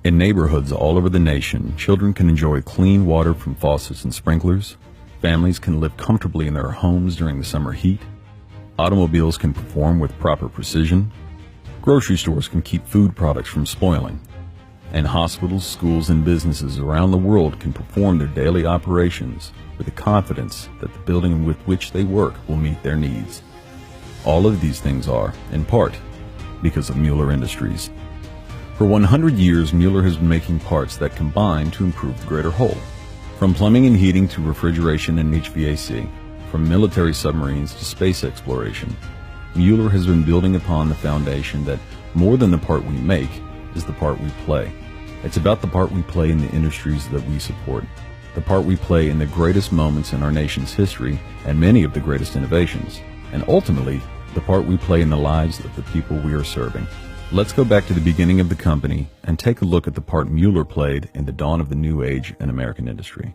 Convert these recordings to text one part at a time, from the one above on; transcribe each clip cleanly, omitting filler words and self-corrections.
In neighborhoods all over the nation, children can enjoy clean water from faucets and sprinklers. Families can live comfortably in their homes during the summer heat. Automobiles can perform with proper precision. Grocery stores can keep food products from spoiling. And hospitals, schools, and businesses around the world can perform their daily operations with the confidence that the building with which they work will meet their needs. All of these things are, in part, because of Mueller Industries. For 100 years, Mueller has been making parts that combine to improve the greater whole. From plumbing and heating to refrigeration and HVAC, from military submarines to space exploration, Mueller has been building upon the foundation that more than the part we make is the part we play. It's about the part we play in the industries that we support, the part we play in the greatest moments in our nation's history and many of the greatest innovations, and ultimately, the part we play in the lives of the people we are serving. Let's go back to the beginning of the company and take a look at the part Mueller played in the dawn of the new age in American industry.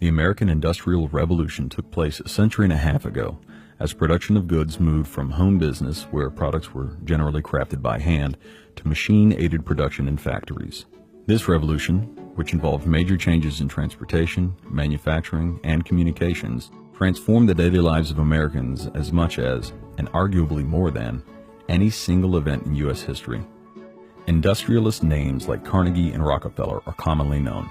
The American Industrial Revolution took place a century and a half ago as production of goods moved from home business, where products were generally crafted by hand, to machine-aided production in factories. This revolution, which involved major changes in transportation, manufacturing, and communications, transformed the daily lives of Americans as much as, and arguably more than, any single event in U.S. history. Industrialist names like Carnegie and Rockefeller are commonly known.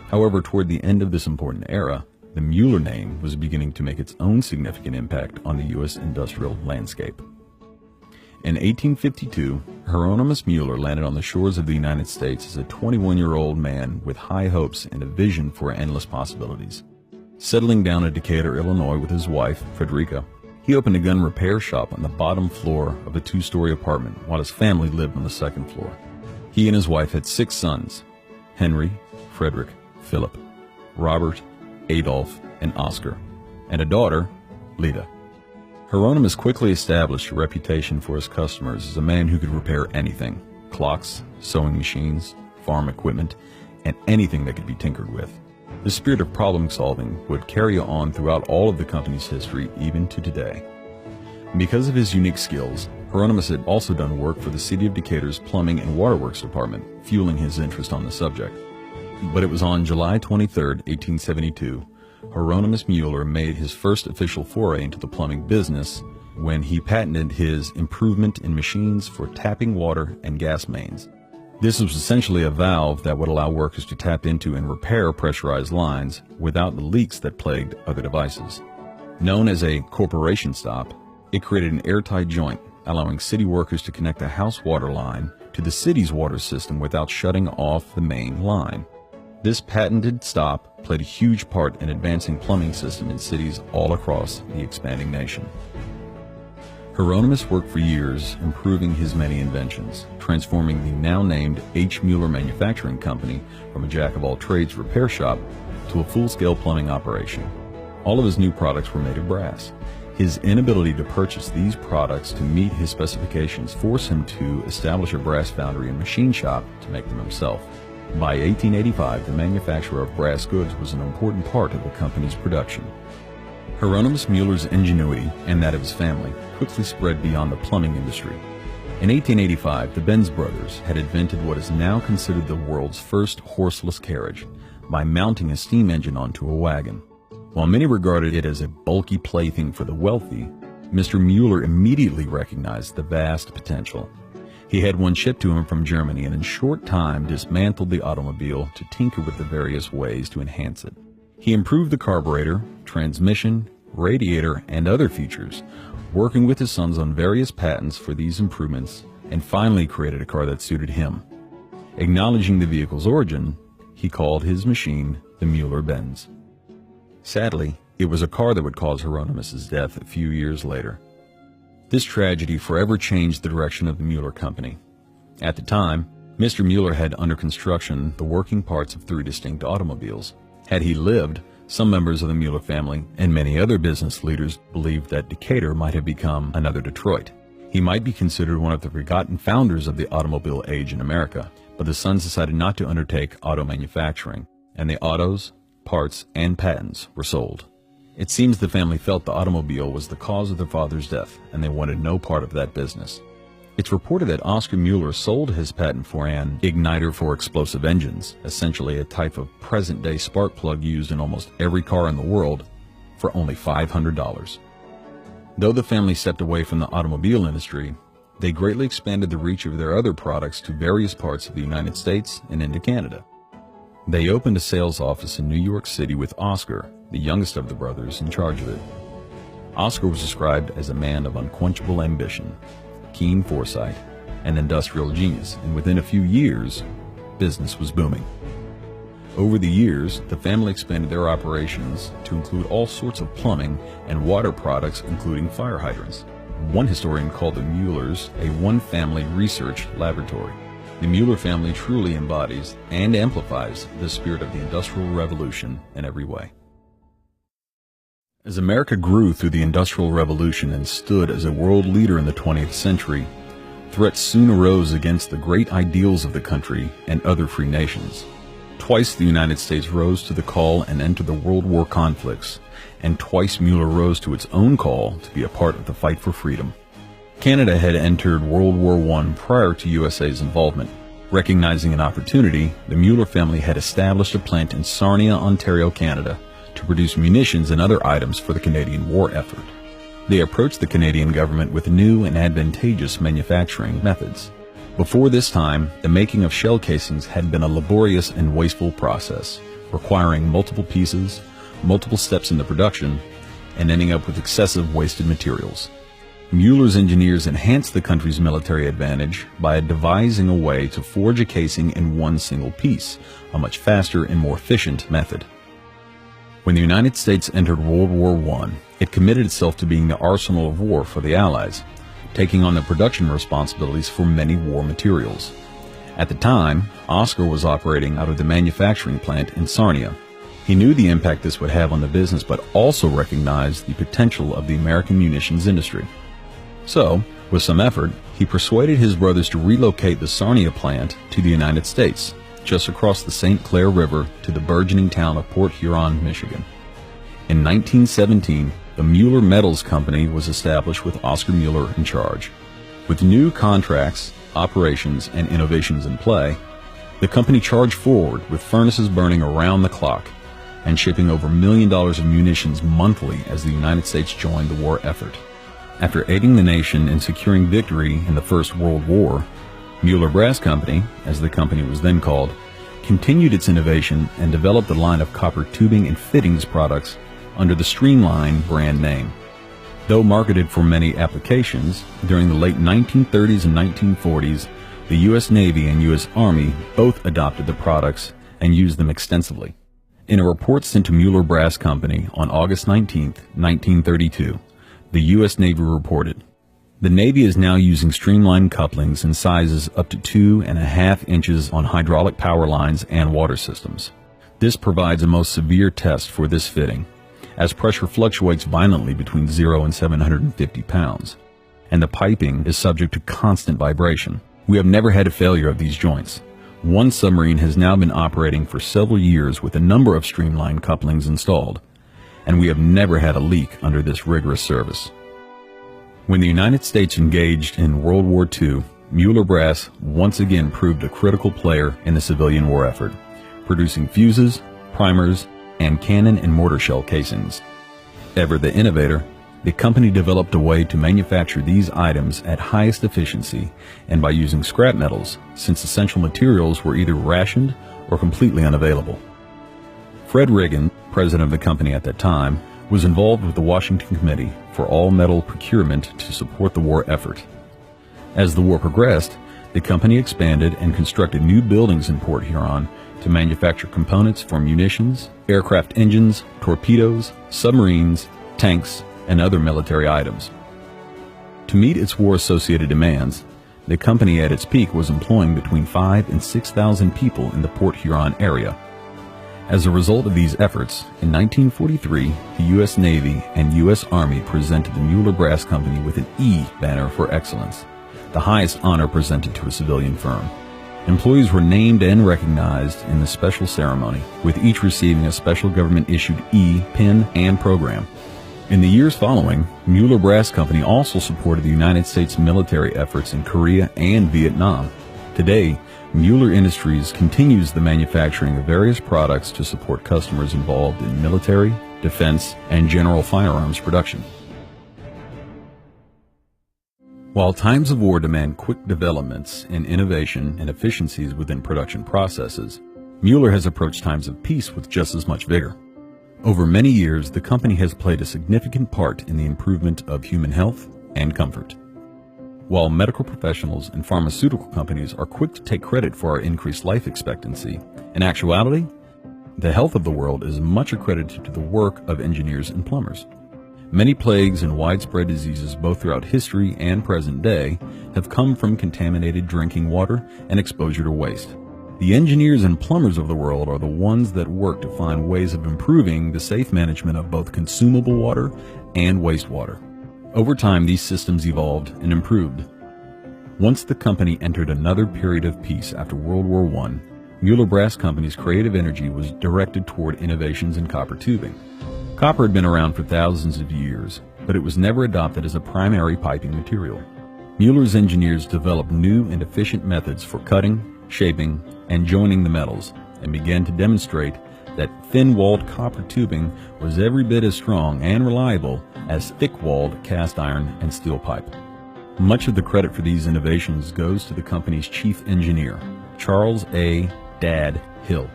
However, toward the end of this important era, the Mueller name was beginning to make its own significant impact on the U.S. industrial landscape. In 1852, Hieronymus Mueller landed on the shores of the United States as a 21-year-old man with high hopes and a vision for endless possibilities. Settling down in Decatur, Illinois with his wife, Frederica, he opened a gun repair shop on the bottom floor of a two-story apartment while his family lived on the second floor. He and his wife had 6 sons: Henry, Frederick, Philip, Robert, Adolph, and Oscar, and a daughter, Lida. Hieronymus quickly established a reputation for his customers as a man who could repair anything: clocks, sewing machines, farm equipment, and anything that could be tinkered with. The spirit of problem-solving would carry on throughout all of the company's history, even to today. Because of his unique skills, Hieronymus had also done work for the city of Decatur's Plumbing and Waterworks Department, fueling his interest on the subject. But it was on July 23, 1872, Hieronymus Mueller made his first official foray into the plumbing business when he patented his improvement in machines for tapping water and gas mains. This was essentially a valve that would allow workers to tap into and repair pressurized lines without the leaks that plagued other devices. Known as a corporation stop, it created an airtight joint, allowing city workers to connect a house water line to the city's water system without shutting off the main line. This patented stop played a huge part in advancing plumbing system in cities all across the expanding nation. Hieronymus worked for years improving his many inventions, transforming the now named H. Mueller Manufacturing Company from a jack-of-all-trades repair shop to a full-scale plumbing operation. All of his new products were made of brass. His inability to purchase these products to meet his specifications forced him to establish a brass foundry and machine shop to make them himself. By 1885, the manufacture of brass goods was an important part of the company's production. Hieronymus Mueller's ingenuity and that of his family quickly spread beyond the plumbing industry. In 1885, the Benz brothers had invented what is now considered the world's first horseless carriage by mounting a steam engine onto a wagon. While many regarded it as a bulky plaything for the wealthy, Mr. Mueller immediately recognized the vast potential. He had one shipped to him from Germany and in short time dismantled the automobile to tinker with the various ways to enhance it. He improved the carburetor, transmission, radiator, and other features, working with his sons on various patents for these improvements, and finally created a car that suited him. Acknowledging the vehicle's origin, he called his machine the Mueller-Benz. Sadly, it was a car that would cause Hieronymus's death a few years later. This tragedy forever changed the direction of the Mueller Company. At the time, Mr. Mueller had under construction the working parts of 3 distinct automobiles. Had he lived, some members of the Mueller family and many other business leaders believed that Decatur might have become another Detroit. He might be considered one of the forgotten founders of the automobile age in America, but the sons decided not to undertake auto manufacturing, and the autos, parts, and patents were sold. It seems the family felt the automobile was the cause of their father's death, and they wanted no part of that business. It's reported that Oscar Mueller sold his patent for an igniter for explosive engines, essentially a type of present-day spark plug used in almost every car in the world, for only $500. Though the family stepped away from the automobile industry, they greatly expanded the reach of their other products to various parts of the United States and into Canada. They opened a sales office in New York City with Oscar, the youngest of the brothers, in charge of it. Oscar was described as a man of unquenchable ambition, keen foresight, and industrial genius, and within a few years, business was booming. Over the years, the family expanded their operations to include all sorts of plumbing and water products, including fire hydrants. One historian called the Muellers a one-family research laboratory. The Mueller family truly embodies and amplifies the spirit of the Industrial Revolution in every way. As America grew through the Industrial Revolution and stood as a world leader in the 20th century, threats soon arose against the great ideals of the country and other free nations. Twice the United States rose to the call and entered the World War conflicts, and twice Mueller rose to its own call to be a part of the fight for freedom. Canada had entered World War I prior to USA's involvement. Recognizing an opportunity, the Mueller family had established a plant in Sarnia, Ontario, Canada, to produce munitions and other items for the Canadian war effort. They approached the Canadian government with new and advantageous manufacturing methods. Before this time, the making of shell casings had been a laborious and wasteful process, requiring multiple pieces, multiple steps in the production, and ending up with excessive wasted materials. Mueller's engineers enhanced the country's military advantage by devising a way to forge a casing in one single piece, a much faster and more efficient method. When the United States entered World War I, it committed itself to being the arsenal of war for the Allies, taking on the production responsibilities for many war materials. At the time, Oscar was operating out of the manufacturing plant in Sarnia. He knew the impact this would have on the business, but also recognized the potential of the American munitions industry. So, with some effort, he persuaded his brothers to relocate the Sarnia plant to the United States, just across the St. Clair River to the burgeoning town of Port Huron, Michigan. In 1917, the Mueller Metals Company was established with Oscar Mueller in charge. With new contracts, operations, and innovations in play, the company charged forward with furnaces burning around the clock and shipping over $1 million of munitions monthly as the United States joined the war effort. After aiding the nation in securing victory in the First World War, Mueller Brass Company, as the company was then called, continued its innovation and developed a line of copper tubing and fittings products under the Streamline brand name. Though marketed for many applications, during the late 1930s and 1940s, the U.S. Navy and U.S. Army both adopted the products and used them extensively. In a report sent to Mueller Brass Company on August 19, 1932, the U.S. Navy reported, "The Navy is now using streamlined couplings in sizes up to 2.5 inches on hydraulic power lines and water systems. This provides a most severe test for this fitting, as pressure fluctuates violently between 0 and 750 pounds, and the piping is subject to constant vibration. We have never had a failure of these joints. One submarine has now been operating for several years with a number of streamlined couplings installed, and we have never had a leak under this rigorous service." When the United States engaged in World War II, Mueller Brass once again proved a critical player in the civilian war effort, producing fuses, primers, and cannon and mortar shell casings. Ever the innovator, the company developed a way to manufacture these items at highest efficiency and by using scrap metals, since essential materials were either rationed or completely unavailable. Fred Riggin, president of the company at that time, was involved with the Washington Committee for all metal procurement to support the war effort. As the war progressed, the company expanded and constructed new buildings in Port Huron to manufacture components for munitions, aircraft engines, torpedoes, submarines, tanks, and other military items. To meet its war-associated demands, the company at its peak was employing between 5,000 and 6,000 people in the Port Huron area. As a result of these efforts, in 1943, the U.S. Navy and U.S. Army presented the Mueller Brass Company with an E banner for excellence, the highest honor presented to a civilian firm. Employees were named and recognized in the special ceremony, with each receiving a special government-issued E pin and program. In the years following, Mueller Brass Company also supported the United States military efforts in Korea and Vietnam. Today, Mueller Industries continues the manufacturing of various products to support customers involved in military, defense, and general firearms production. While times of war demand quick developments in innovation and efficiencies within production processes, Mueller has approached times of peace with just as much vigor. Over many years, the company has played a significant part in the improvement of human health and comfort. While medical professionals and pharmaceutical companies are quick to take credit for our increased life expectancy, in actuality, the health of the world is much accredited to the work of engineers and plumbers. Many plagues and widespread diseases both throughout history and present day have come from contaminated drinking water and exposure to waste. The engineers and plumbers of the world are the ones that work to find ways of improving the safe management of both consumable water and wastewater. Over time, these systems evolved and improved. Once the company entered another period of peace after World War I, Mueller Brass Company's creative energy was directed toward innovations in copper tubing. Copper had been around for thousands of years, but it was never adopted as a primary piping material. Mueller's engineers developed new and efficient methods for cutting, shaping, and joining the metals, and began to demonstrate that thin-walled copper tubing was every bit as strong and reliable as thick-walled cast iron and steel pipe. Much of the credit for these innovations goes to the company's chief engineer, Charles A. Dad Hill.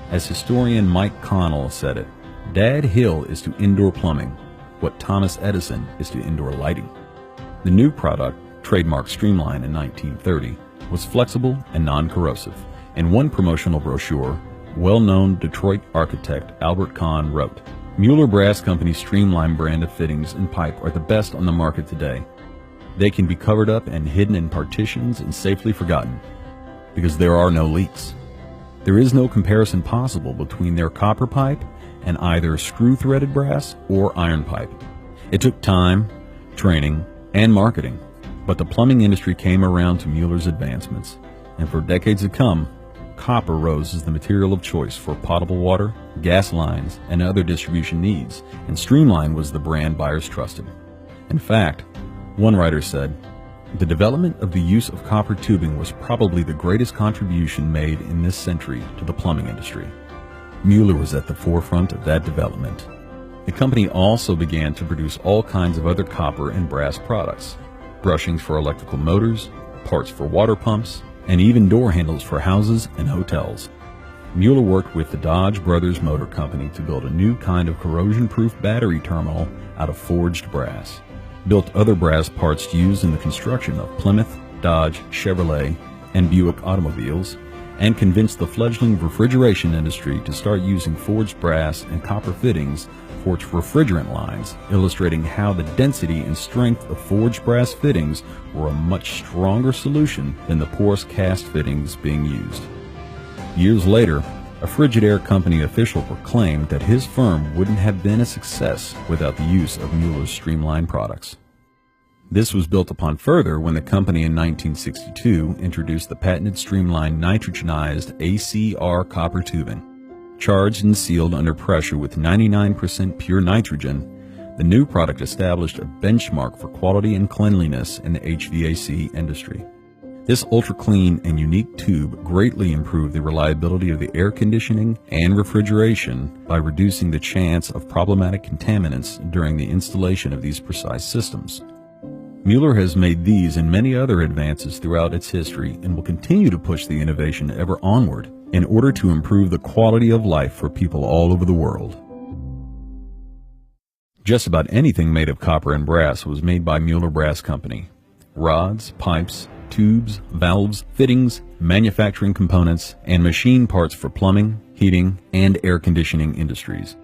As historian Mike Connell said it, Dad Hill is to indoor plumbing what Thomas Edison is to indoor lighting. The new product, trademarked Streamline in 1930, was flexible and non-corrosive. In one promotional brochure, well-known Detroit architect Albert Kahn wrote, "Mueller Brass Company's Streamline brand of fittings and pipe are the best on the market today. They can be covered up and hidden in partitions and safely forgotten, because there are no leaks. There is no comparison possible between their copper pipe and either screw-threaded brass or iron pipe. It took time, training, and marketing, but the plumbing industry came around to Mueller's advancements, and for decades to come, copper rose as the material of choice for potable water, gas lines, and other distribution needs, and Streamline was the brand buyers trusted. In fact, one writer said, "The development of the use of copper tubing was probably the greatest contribution made in this century to the plumbing industry." Mueller was at the forefront of that development. The company also began to produce all kinds of other copper and brass products, brushings for electrical motors, parts for water pumps, and even door handles for houses and hotels. Mueller worked with the Dodge Brothers Motor Company to build a new kind of corrosion-proof battery terminal out of forged brass, built other brass parts used in the construction of Plymouth, Dodge, Chevrolet, and Buick automobiles, and convinced the fledgling refrigeration industry to start using forged brass and copper fittings for its refrigerant lines, illustrating how the density and strength of forged brass fittings were a much stronger solution than the porous cast fittings being used. Years later, a Frigidaire company official proclaimed that his firm wouldn't have been a success without the use of Mueller's Streamline products. This was built upon further when the company in 1962 introduced the patented Streamline nitrogenized ACR copper tubing. Charged and sealed under pressure with 99% pure nitrogen, the new product established a benchmark for quality and cleanliness in the HVAC industry. This ultra-clean and unique tube greatly improved the reliability of the air conditioning and refrigeration by reducing the chance of problematic contaminants during the installation of these precise systems. Mueller has made these and many other advances throughout its history and will continue to push the innovation ever onward in order to improve the quality of life for people all over the world. Just about anything made of copper and brass was made by Mueller Brass Company. Rods, pipes, tubes, valves, fittings, manufacturing components, and machine parts for plumbing, heating, and air conditioning industries.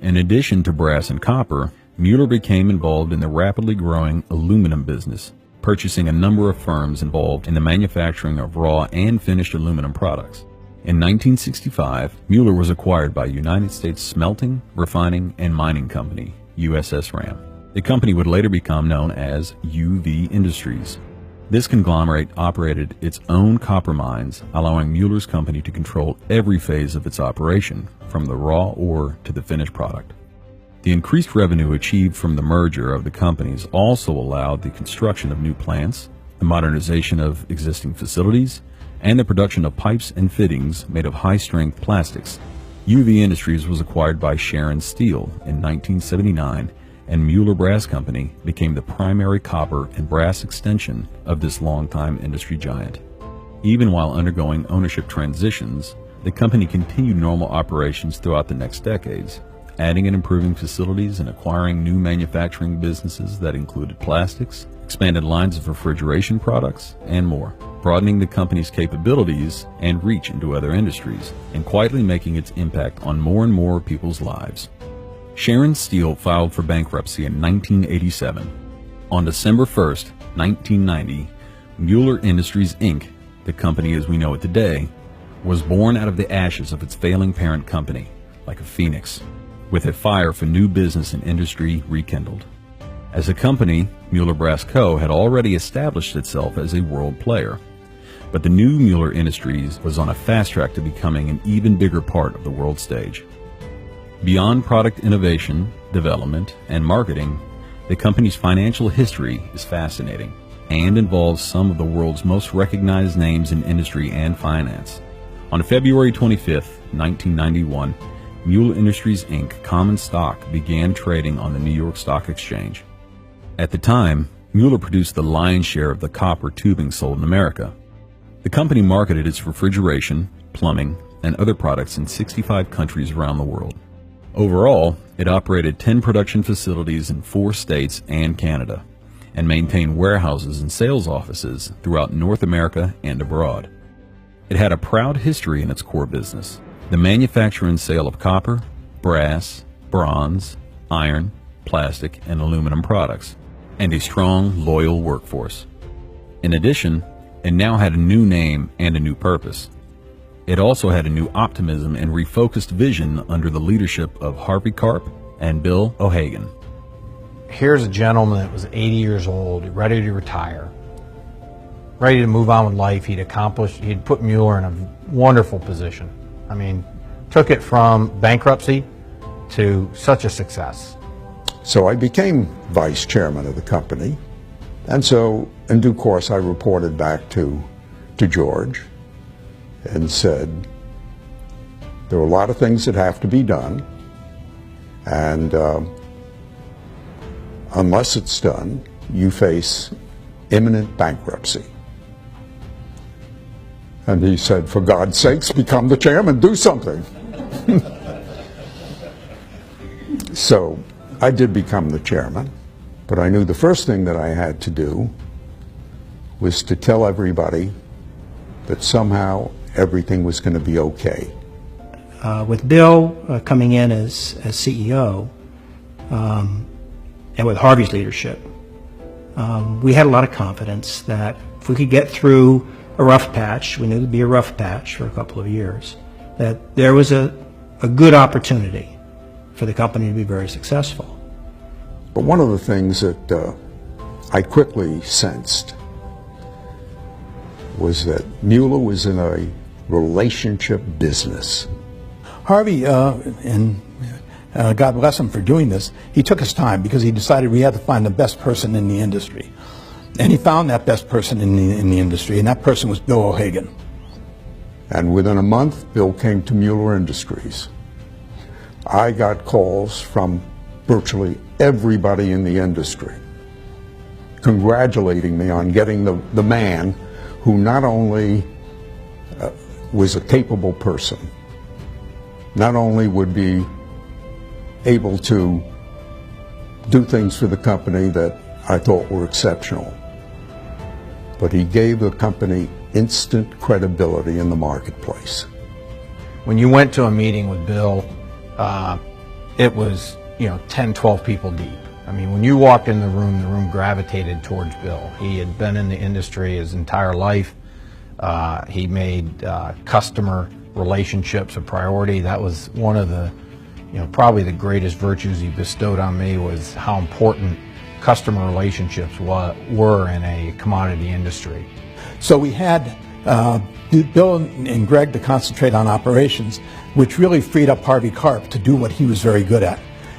In addition to brass and copper, Mueller became involved in the rapidly growing aluminum business, purchasing a number of firms involved in the manufacturing of raw and finished aluminum products. In 1965, Mueller was acquired by United States Smelting, Refining, and Mining Company, USSRAM. The company would later become known as UV Industries. This conglomerate operated its own copper mines, allowing Mueller's company to control every phase of its operation, from the raw ore to the finished product. The increased revenue achieved from the merger of the companies also allowed the construction of new plants, the modernization of existing facilities, and the production of pipes and fittings made of high-strength plastics. UV Industries was acquired by Sharon Steel in 1979, and Mueller Brass Company became the primary copper and brass extension of this longtime industry giant. Even while undergoing ownership transitions, the company continued normal operations throughout the next decades, adding and improving facilities and acquiring new manufacturing businesses that included plastics, expanded lines of refrigeration products, and more, broadening the company's capabilities and reach into other industries, and quietly making its impact on more and more people's lives. Sharon Steel filed for bankruptcy in 1987. On December 1st, 1990, Mueller Industries, Inc., the company as we know it today, was born out of the ashes of its failing parent company, like a phoenix, with a fire for new business and industry rekindled. As a company, Mueller Brass Co. had already established itself as a world player, but the new Mueller Industries was on a fast track to becoming an even bigger part of the world stage. Beyond product innovation, development, and marketing, the company's financial history is fascinating and involves some of the world's most recognized names in industry and finance. On February 25, 1991, Mueller Industries, Inc. common stock began trading on the New York Stock Exchange. At the time, Mueller produced the lion's share of the copper tubing sold in America. The company marketed its refrigeration, plumbing, and other products in 65 countries around the world. Overall, it operated 10 production facilities in 4 states and Canada, and maintained warehouses and sales offices throughout North America and abroad. It had a proud history in its core business, the manufacture and sale of copper, brass, bronze, iron, plastic, and aluminum products, and a strong, loyal workforce. In addition, it now had a new name and a new purpose. It also had a new optimism and refocused vision under the leadership of Harvey Karp and Bill O'Hagan. Here's a gentleman that was 80 years old, ready to retire, ready to move on with life. He'd put Mueller in a wonderful position. I mean, took it from bankruptcy to such a success. So I became vice chairman of the company, and so in due course I reported back to George and said, there are a lot of things that have to be done, and unless it's done, you face imminent bankruptcy. And he said, for God's sakes, become the chairman, do something. So I did become the chairman, but I knew the first thing that I had to do was to tell everybody that somehow everything was going to be okay. With Bill coming in as CEO, and with Harvey's leadership, we had a lot of confidence that if we could get through a rough patch, we knew there'd be a rough patch for a couple of years, that there was a good opportunity for the company to be very successful. But one of the things that I quickly sensed was that Mueller was in a relationship business. Harvey, and God bless him for doing this, he took his time because he decided we had to find the best person in the industry. And he found that best person in the industry, and that person was Bill O'Hagan. And within a month, Bill came to Mueller Industries. I got calls from virtually everybody in the industry congratulating me on getting the man who not only was a capable person, not only would be able to do things for the company that I thought were exceptional, but he gave the company instant credibility in the marketplace. When you went to a meeting with Bill, it was 10, 12 people deep. I mean, when you walked in the room gravitated towards Bill. He had been in the industry his entire life. He made customer relationships a priority. That was one of the, probably the greatest virtues he bestowed on me, was how important customer relationships were in a commodity industry. So we had Bill and Greg to concentrate on operations, which really freed up Harvey Karp to do what he was very good at.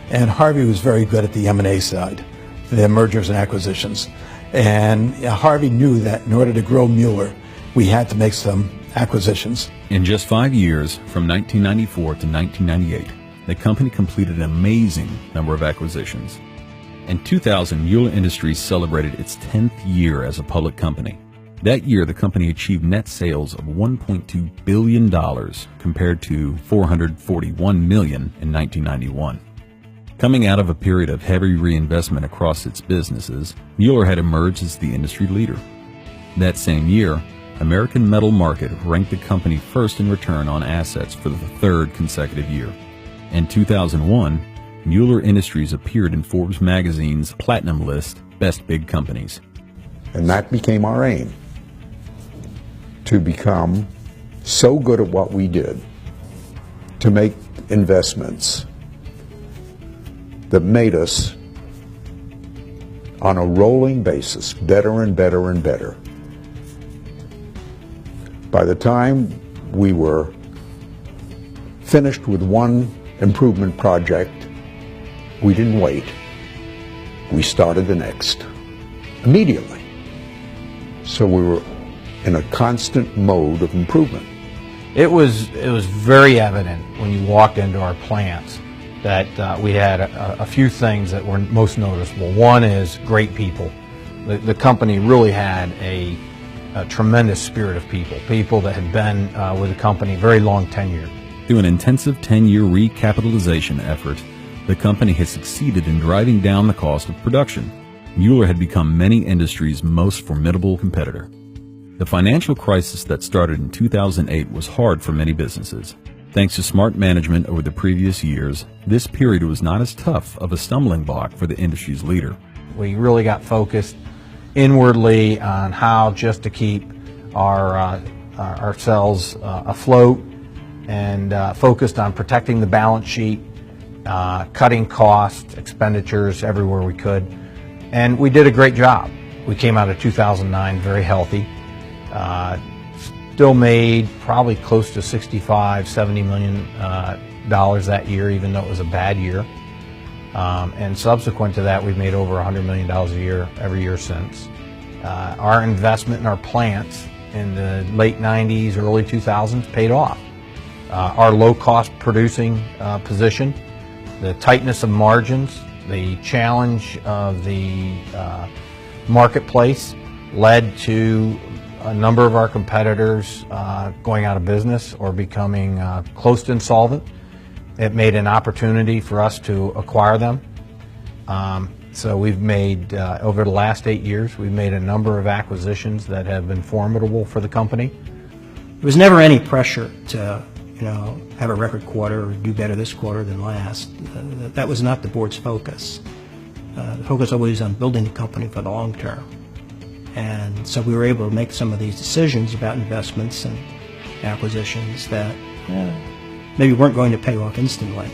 And Harvey was very good at the M&A side, the mergers and acquisitions. And Harvey knew that in order to grow Mueller, we had to make some acquisitions. In just 5 years, from 1994 to 1998, the company completed an amazing number of acquisitions. In 2000, Mueller Industries celebrated its 10th year as a public company. That year, the company achieved net sales of $1.2 billion compared to $441 million in 1991. Coming out of a period of heavy reinvestment across its businesses, Mueller had emerged as the industry leader. That same year, American Metal Market ranked the company first in return on assets for the third consecutive year. In 2001, Mueller Industries appeared in Forbes magazine's Platinum list, Best Big Companies. And that became our aim, to become so good at what we did, to make investments that made us, on a rolling basis, better and better and better. By the time we were finished with one improvement project, we didn't wait. We started the next immediately. So we were in a constant mode of improvement. It was very evident when you walked into our plants that we had a few things that were most noticeable. One is great people. The company really had a tremendous spirit of people that had been with the company very long tenure. Through an intensive 10-year recapitalization effort, the company has succeeded in driving down the cost of production. Mueller had become many industries' most formidable competitor. The financial crisis that started in 2008 was hard for many businesses. Thanks to smart management over the previous years, this period was not as tough of a stumbling block for the industry's leader. We really got focused inwardly on how just to keep ourselves afloat, and focused on protecting the balance sheet, cutting costs, expenditures everywhere we could. And we did a great job. We came out of 2009 very healthy. Still made probably close to $65–70 million that year, even though it was a bad year. And subsequent to that, we've made over $100 million a year every year since. Our investment in our plants in the late 90s, early 2000s paid off. Our low-cost producing position, the tightness of margins, the challenge of the marketplace led to a number of our competitors going out of business or becoming close to insolvent. It made an opportunity for us to acquire them. So we've made, over the last 8 years, we've made a number of acquisitions that have been formidable for the company. There was never any pressure to, have a record quarter or do better this quarter than last. That was not the board's focus. The focus always on building the company for the long term. And so we were able to make some of these decisions about investments and acquisitions that maybe weren't going to pay off instantly,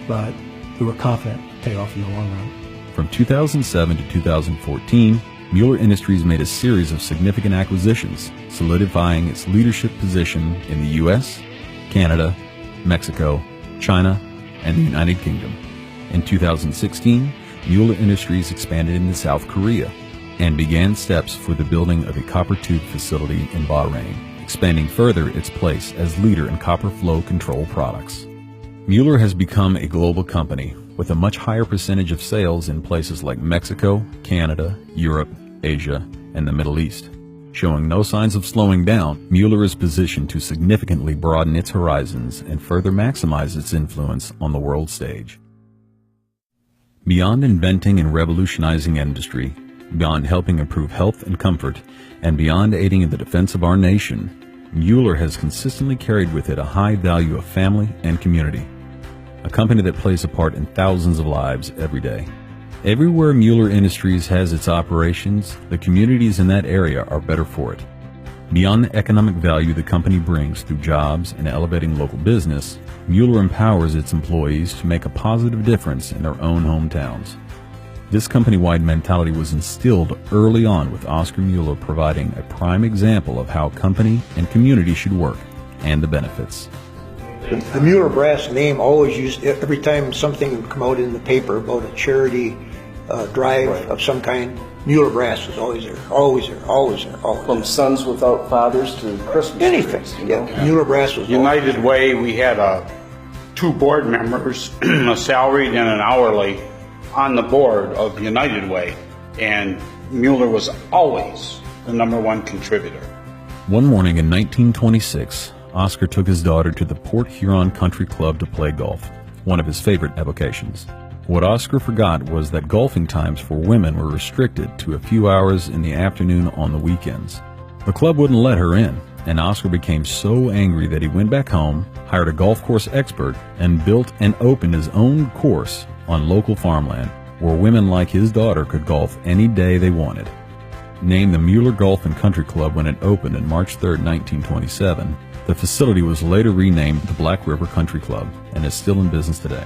but we were confident to pay off in the long run. From 2007 to 2014, Mueller Industries made a series of significant acquisitions, solidifying its leadership position in the U.S., Canada, Mexico, China, and the United Kingdom. In 2016, Mueller Industries expanded into South Korea and began steps for the building of a copper tube facility in Bahrain, expanding further its place as leader in copper flow control products. Mueller has become a global company with a much higher percentage of sales in places like Mexico, Canada, Europe, Asia, and the Middle East. Showing no signs of slowing down, Mueller is positioned to significantly broaden its horizons and further maximize its influence on the world stage. Beyond inventing and revolutionizing industry, beyond helping improve health and comfort, and beyond aiding in the defense of our nation, Mueller has consistently carried with it a high value of family and community, a company that plays a part in thousands of lives every day. Everywhere Mueller Industries has its operations, the communities in that area are better for it. Beyond the economic value the company brings through jobs and elevating local business, Mueller empowers its employees to make a positive difference in their own hometowns. This company-wide mentality was instilled early on, with Oscar Mueller providing a prime example of how company and community should work and the benefits. The Mueller brass name always used, every time something would come out in the paper about a charity drive of some kind, Mueller brass was always there, always there, always there, always From there. Sons Without Fathers to Christmas Anything, trees, yeah. Mueller brass was United Way, we had two board members, a salaried and an hourly, on the board of United Way, and Mueller was always the #1 contributor. One morning in 1926, Oscar took his daughter to the Port Huron Country Club to play golf, one of his favorite avocations. What Oscar forgot was that golfing times for women were restricted to a few hours in the afternoon on the weekends. The club wouldn't let her in, and Oscar became so angry that he went back home, hired a golf course expert, and built and opened his own course on local farmland, where women like his daughter could golf any day they wanted. Named the Mueller Golf and Country Club when it opened on March 3, 1927, the facility was later renamed the Black River Country Club and is still in business today.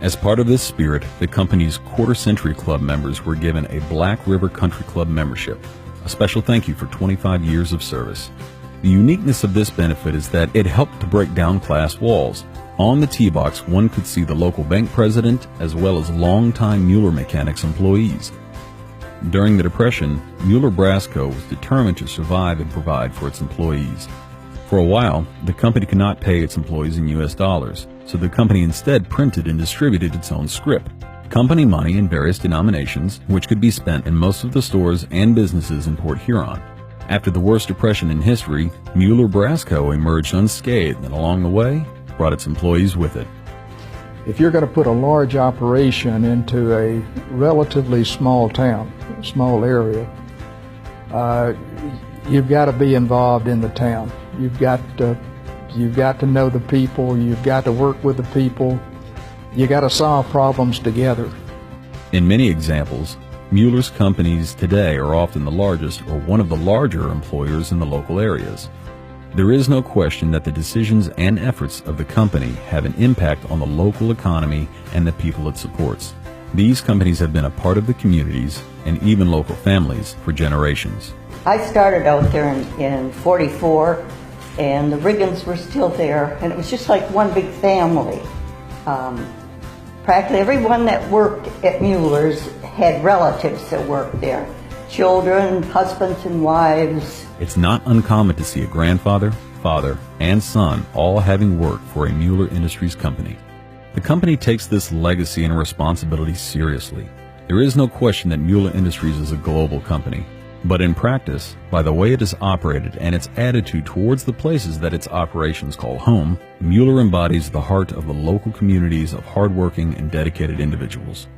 As part of this spirit, the company's quarter-century club members were given a Black River Country Club membership, a special thank you for 25 years of service. The uniqueness of this benefit is that it helped to break down class walls. On the tee box, one could see the local bank president as well as longtime Mueller Mechanics employees. During the Depression, Mueller Brass Co. was determined to survive and provide for its employees. For a while, the company could not pay its employees in U.S. dollars, so the company instead printed and distributed its own scrip, company money in various denominations, which could be spent in most of the stores and businesses in Port Huron. After the worst depression in history, Mueller Brass Co. emerged unscathed and along the way, brought its employees with it. If you're going to put a large operation into a relatively small town, small area, you've got to be involved in the town. You've got to know the people. You've got to work with the people. You got to solve problems together. In many examples, Mueller's companies today are often the largest or one of the larger employers in the local areas. There is no question that the decisions and efforts of the company have an impact on the local economy and the people it supports. These companies have been a part of the communities and even local families for generations. I started out there in 44, and the Riggins were still there, and it was just like one big family. Practically everyone that worked at Mueller's had relatives that worked there. Children, husbands and wives. It's not uncommon to see a grandfather, father, and son all having worked for a Mueller Industries company. The company takes this legacy and responsibility seriously. There is no question that Mueller Industries is a global company. But in practice, by the way it is operated and its attitude towards the places that its operations call home, Mueller embodies the heart of the local communities of hardworking and dedicated individuals.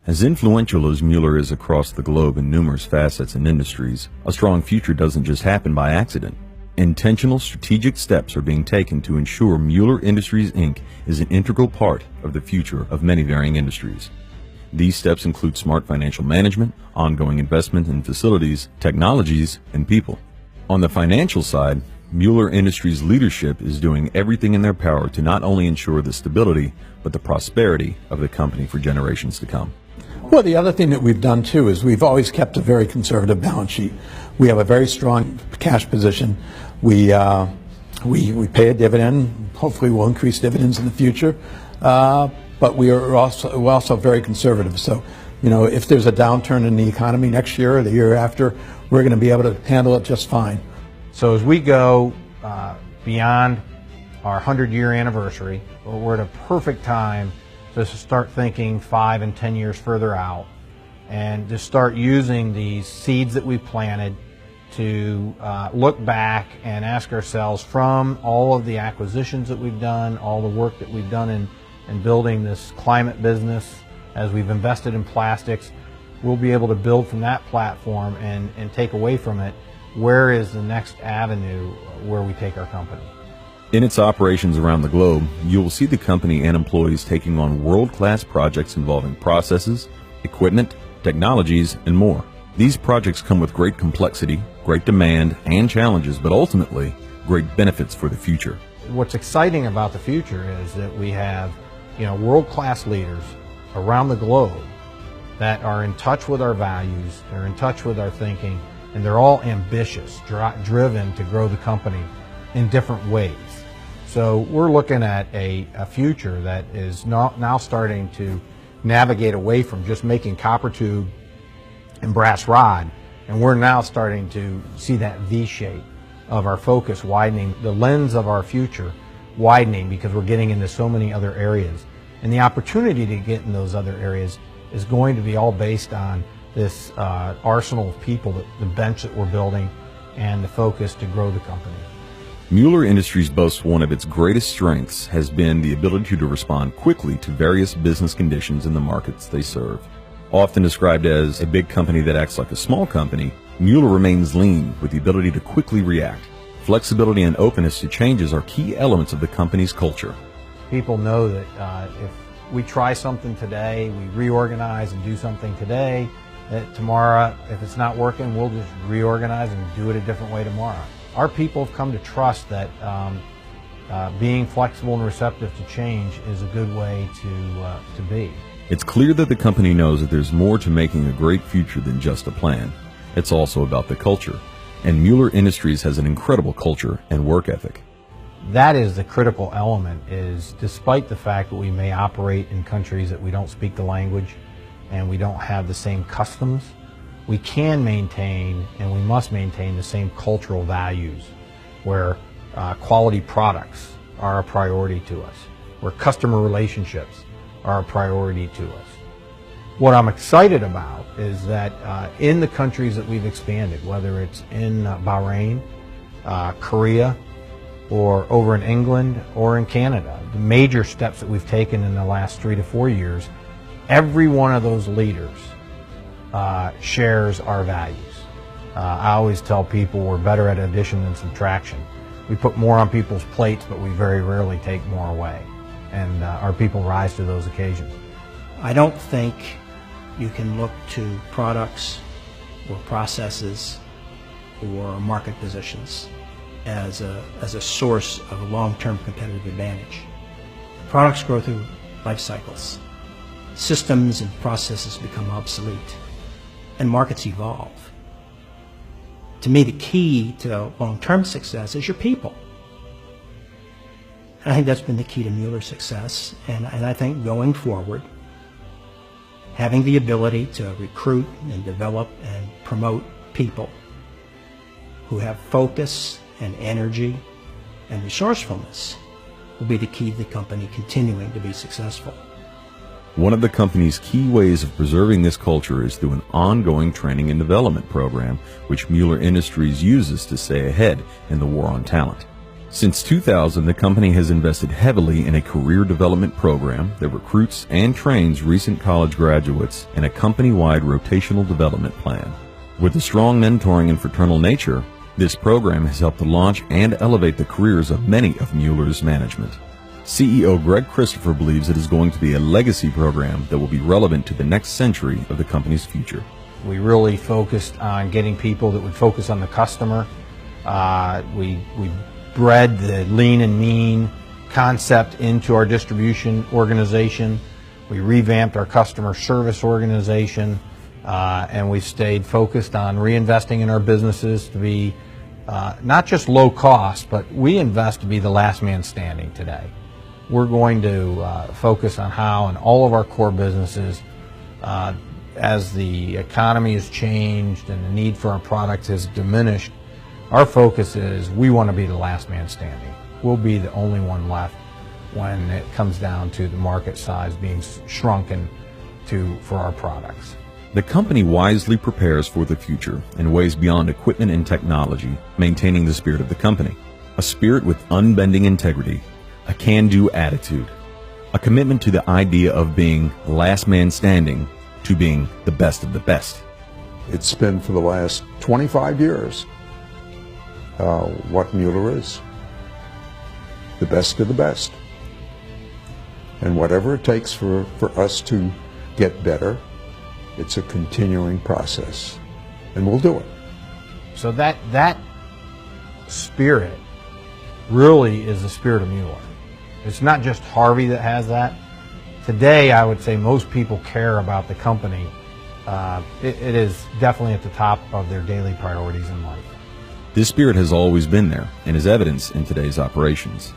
As influential as Mueller is across the globe in numerous facets and industries, a strong future doesn't just happen by accident. Intentional strategic steps are being taken to ensure Mueller Industries, Inc. is an integral part of the future of many varying industries. These steps include smart financial management, ongoing investment in facilities, technologies, and people. On the financial side, Mueller Industries leadership is doing everything in their power to not only ensure the stability, but the prosperity of the company for generations to come. Well, the other thing that we've done too is we've always kept a very conservative balance sheet. We have a very strong cash position. We pay a dividend. Hopefully we'll increase dividends in the future. But we're also very conservative. So, you know, if there's a downturn in the economy next year or the year after, we're going to be able to handle it just fine. So as we go beyond our 100-year anniversary, we're at a perfect time to start thinking 5 and 10 years further out and to start using these seeds that we've planted to look back and ask ourselves, from all of the acquisitions that we've done, all the work that we've done in building this climate business, as we've invested in plastics, we'll be able to build from that platform and take away from it, where is the next avenue where we take our company. In its operations around the globe, you will see the company and employees taking on world-class projects involving processes, equipment, technologies, and more. These projects come with great complexity, great demand, and challenges, but ultimately, great benefits for the future. What's exciting about the future is that we have, you know, world-class leaders around the globe that are in touch with our values, they're in touch with our thinking, and they're all ambitious, driven to grow the company in different ways. So we're looking at a future that is now starting to navigate away from just making copper tube and brass rod, and we're now starting to see that V shape of our focus widening, the lens of our future widening, because we're getting into so many other areas. And the opportunity to get in those other areas is going to be all based on this arsenal of people, the bench that we're building, and the focus to grow the company. Mueller Industries boasts one of its greatest strengths has been the ability to respond quickly to various business conditions in the markets they serve. Often described as a big company that acts like a small company, Mueller remains lean with the ability to quickly react. Flexibility and openness to changes are key elements of the company's culture. People know that if we try something today, we reorganize and do something today, that tomorrow, if it's not working, we'll just reorganize and do it a different way tomorrow. Our people have come to trust that being flexible and receptive to change is a good way to be. It's clear that the company knows that there's more to making a great future than just a plan. It's also about the culture. And Mueller Industries has an incredible culture and work ethic. That is the critical element, is despite the fact that we may operate in countries that we don't speak the language and we don't have the same customs, we can maintain and we must maintain the same cultural values, where quality products are a priority to us, where customer relationships are a priority to us. What I'm excited about is that in the countries that we've expanded, whether it's in Bahrain, Korea, or over in England or in Canada, the major steps that we've taken in the last 3 to 4 years, every one of those leaders shares our values. I always tell people we're better at addition than subtraction. We put more on people's plates, but we very rarely take more away. And our people rise to those occasions. I don't think you can look to products or processes or market positions as a source of a long-term competitive advantage. Products grow through life cycles. Systems and processes become obsolete, and markets evolve. To me, the key to long-term success is your people. And I think that's been the key to Mueller's success, and I think going forward, having the ability to recruit and develop and promote people who have focus and energy and resourcefulness will be the key to the company continuing to be successful. One of the company's key ways of preserving this culture is through an ongoing training and development program, which Mueller Industries uses to stay ahead in the war on talent. Since 2000, the company has invested heavily in a career development program that recruits and trains recent college graduates in a company-wide rotational development plan. With a strong mentoring and fraternal nature, this program has helped to launch and elevate the careers of many of Mueller's management. CEO Greg Christopher believes it is going to be a legacy program that will be relevant to the next century of the company's future. We really focused on getting people that would focus on the customer. We bred the lean and mean concept into our distribution organization. We revamped our customer service organization, and we stayed focused on reinvesting in our businesses to be not just low cost, but we invest to be the last man standing today. We're going to focus on how in all of our core businesses, as the economy has changed and the need for our products has diminished, our focus is we want to be the last man standing. We'll be the only one left when it comes down to the market size being shrunken for our products. The company wisely prepares for the future in ways beyond equipment and technology, maintaining the spirit of the company. A spirit with unbending integrity, a can-do attitude, a commitment to the idea of being last man standing to being the best of the best. It's been for the last 25 years what Mueller is. The best of the best. And whatever it takes for us to get better, it's a continuing process. And we'll do it. So that spirit really is the spirit of Mueller. It's not just Harvey that has that. Today, I would say most people care about the company. It is definitely at the top of their daily priorities in life. This spirit has always been there and is evidenced in today's operations.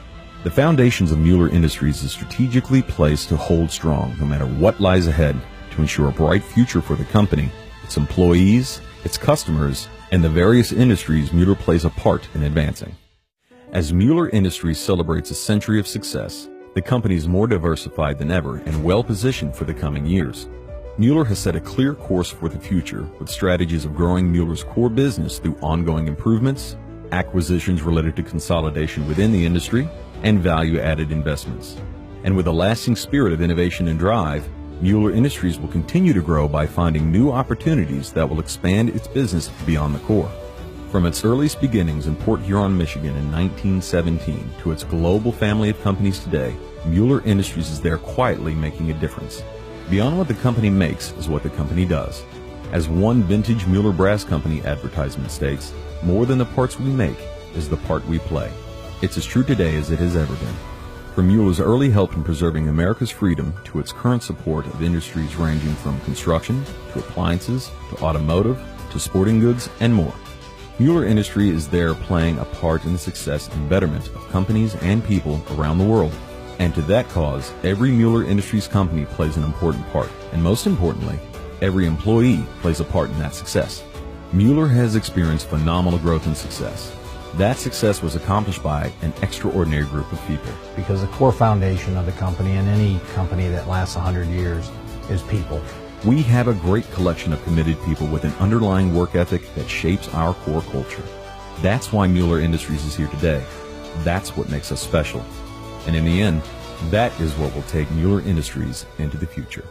The foundations of Mueller Industries is strategically placed to hold strong no matter what lies ahead to ensure a bright future for the company, its employees, its customers, and the various industries Mueller plays a part in advancing. As Mueller Industries celebrates a century of success, the company is more diversified than ever and well-positioned for the coming years. Mueller has set a clear course for the future with strategies of growing Mueller's core business through ongoing improvements, acquisitions related to consolidation within the industry, and value-added investments. And with a lasting spirit of innovation and drive, Mueller Industries will continue to grow by finding new opportunities that will expand its business beyond the core. From its earliest beginnings in Port Huron, Michigan in 1917 to its global family of companies today, Mueller Industries is there quietly making a difference. Beyond what the company makes is what the company does. As one vintage Mueller Brass Company advertisement states, more than the parts we make is the part we play. It's as true today as it has ever been. From Mueller's early help in preserving America's freedom to its current support of industries ranging from construction to appliances to automotive to sporting goods and more, Mueller Industry is there playing a part in the success and betterment of companies and people around the world. And to that cause, every Mueller Industries company plays an important part, and most importantly, every employee plays a part in that success. Mueller has experienced phenomenal growth and success. That success was accomplished by an extraordinary group of people. Because the core foundation of the company and any company that lasts 100 years is people. We have a great collection of committed people with an underlying work ethic that shapes our core culture. That's why Mueller Industries is here today. That's what makes us special. And in the end, that is what will take Mueller Industries into the future.